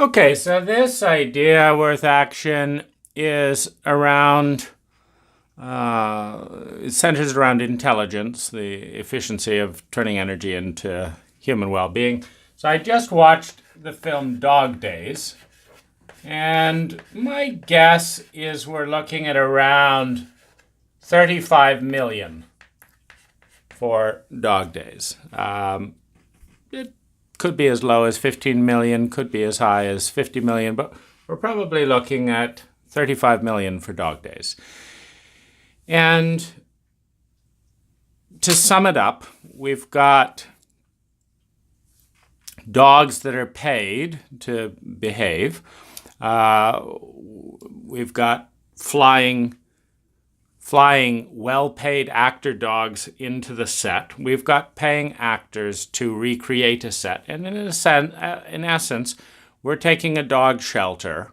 Okay, so this idea worth action is around, it centers around intelligence, the efficiency of turning energy into human well-being. So I just watched the film Dog Days, and my guess is we're looking at around 35 million for Dog Days. It could be as low as 15 million, could be as high as 50 million, but we're probably looking at 35 million for Dog Days. And to sum it up, we've got dogs that are paid to behave. We've got flying well-paid actor dogs into the set. We've got paying actors to recreate a set. And in essence, we're taking a dog shelter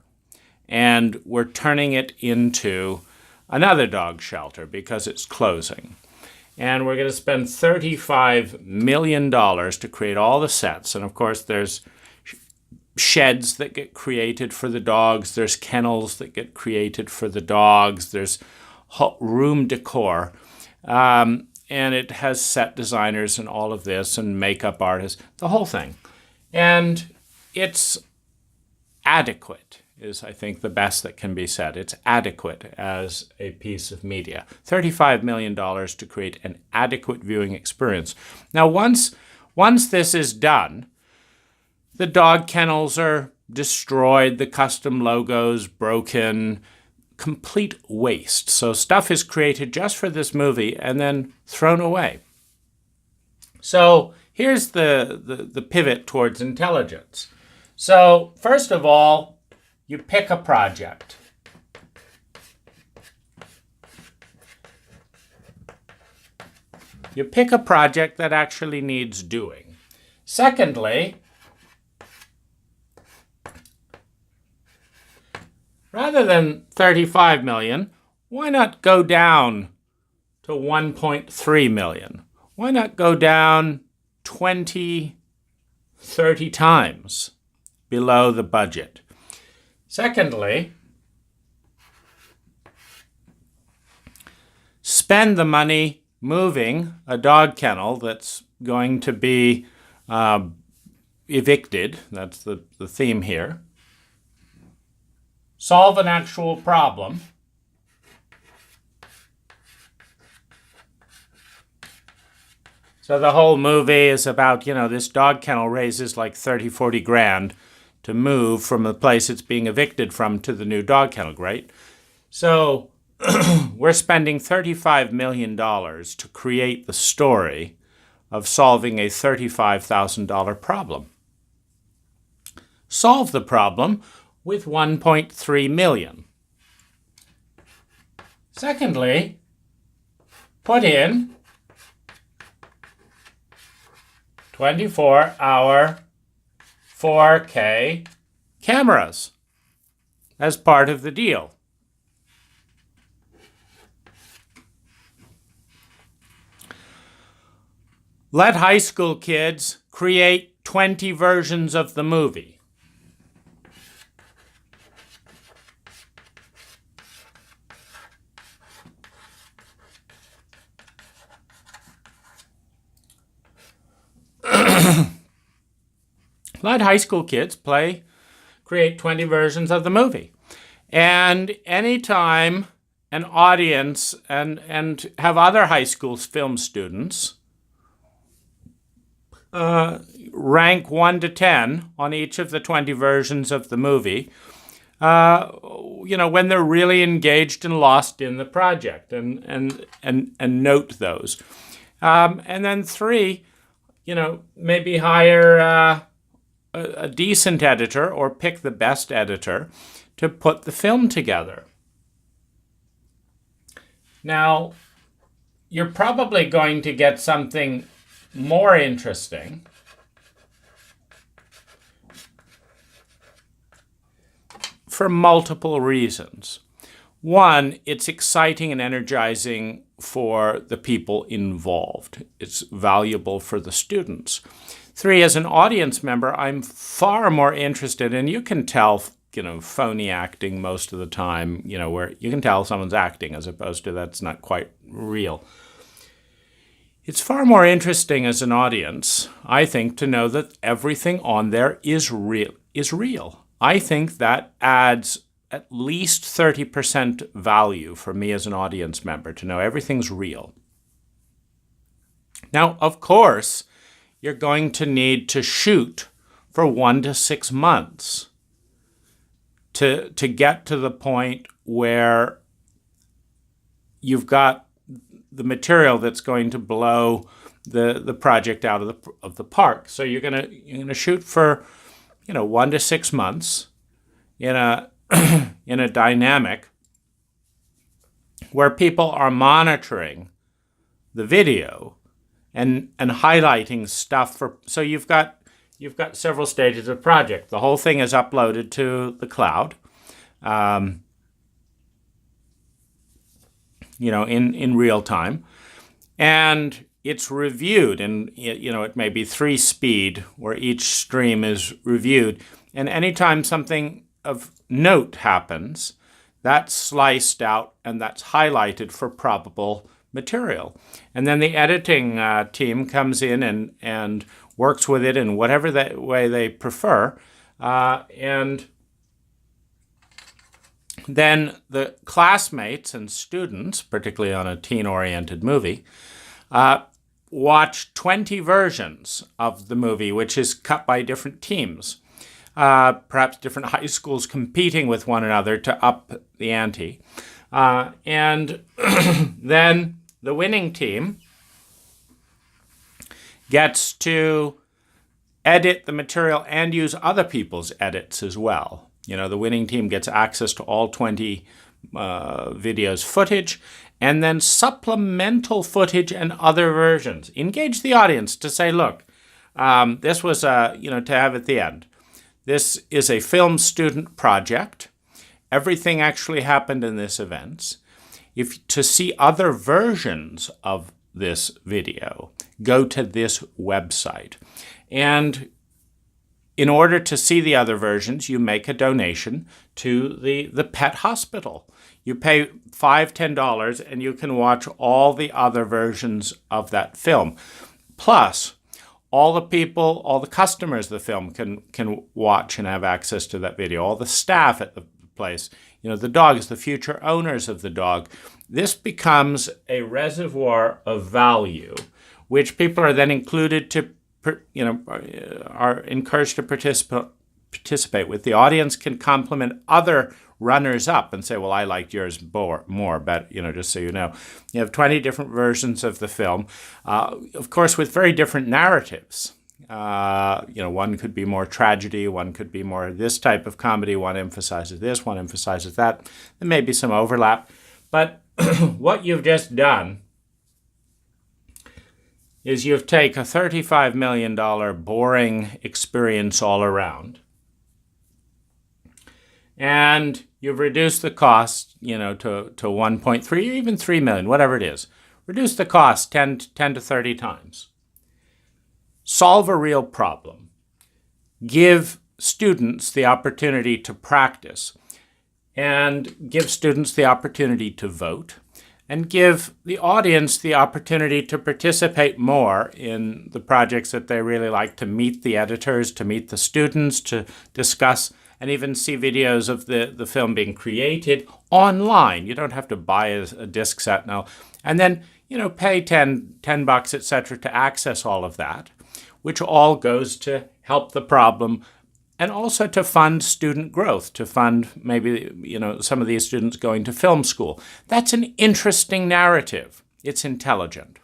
and we're turning it into another dog shelter because it's closing. And we're going to spend $35 million to create all the sets. And of course, there's sheds that get created for the dogs. There's kennels that get created for the dogs. There's room decor. And it has set designers and all of this and makeup artists, the whole thing. And it's adequate is, I think, the best that can be said. It's adequate as a piece of media. $35 million to create an adequate viewing experience. Now, once this is done, the dog kennels are destroyed, the custom logos broken, complete waste. So stuff is created just for this movie and then thrown away. So here's the pivot towards intelligence. So first of all, you pick a project. You pick a project that actually needs doing. Secondly, rather than 35 million, why not go down to 1.3 million? Why not go down 20, 30 times below the budget? Secondly, spend the money moving a dog kennel that's going to be evicted. That's the theme here. Solve an actual problem. So the whole movie is about, this dog kennel raises like 30, 40 grand to move from the place it's being evicted from to the new dog kennel, right? So we're spending $35 million to create the story of solving a $35,000 problem. Solve the problem with 1.3 million. Secondly, put in 24-hour 4K cameras as part of the deal. Let high school kids create 20 versions of the movie. Let high school kids create 20 versions of the movie. And anytime an audience and have other high school film students rank 1 to 10 on each of the 20 versions of the movie, when they're really engaged and lost in the project, and note those. And then 3, maybe hire a decent editor or pick the best editor to put the film together. Now, you're probably going to get something more interesting for multiple reasons. One, it's exciting and energizing for the people involved. It's valuable for the students. 3, as an audience member, I'm far more interested, and you can tell, phony acting most of the time, where you can tell someone's acting as opposed to that's not quite real. It's far more interesting as an audience, I think, to know that everything on there is real. I think that adds at least 30% value for me as an audience member, to know everything's real. Now, of course, you're going to need to shoot for 1 to 6 months to get to the point where you've got the material that's going to blow the project out of the park. So you're gonna shoot for 1 to 6 months in a in a dynamic where people are monitoring the video and highlighting stuff so you've got several stages of project. The whole thing is uploaded to the cloud, in real time, and it's reviewed, and it may be 3 speed where each stream is reviewed, and anytime something of note happens, that's sliced out and that's highlighted for probable material. And then the editing team comes in and works with it in whatever way they prefer. And then the classmates and students, particularly on a teen-oriented movie, watch 20 versions of the movie, which is cut by different teams. Perhaps different high schools competing with one another to up the ante. And then the winning team gets to edit the material and use other people's edits as well. The winning team gets access to all 20 videos footage, and then supplemental footage and other versions. Engage the audience to say, look, this was, to have at the end. This is a film student project. Everything actually happened in this event. To see other versions of this video, go to this website. And in order to see the other versions, you make a donation to the pet hospital. You pay $5, $10, and you can watch all the other versions of that film. Plus, all the customers of the film can watch and have access to that video. All the staff at the place, the dogs, the future owners of the dog. This becomes a reservoir of value, which people are then included to, are encouraged to participate with. The audience can compliment other runners up and say, well, I liked yours more, but, just so you know. You have 20 different versions of the film, of course, with very different narratives. One could be more tragedy, one could be more this type of comedy, one emphasizes this, one emphasizes that. There may be some overlap, but what you've just done is you've taken a $35 million boring experience all around, and you've reduced the cost, to 1.3 or even 3 million, whatever it is. Reduce the cost 10 to 30 times. Solve a real problem. Give students the opportunity to practice, and give students the opportunity to vote, and give the audience the opportunity to participate more in the projects that they really like, to meet the editors, to meet the students, to discuss and even see videos of the film being created online. You don't have to buy a disc set now. And then, pay $10, etc. to access all of that, which all goes to help the problem and also to fund student growth, to fund maybe, some of these students going to film school. That's an interesting narrative. It's intelligent.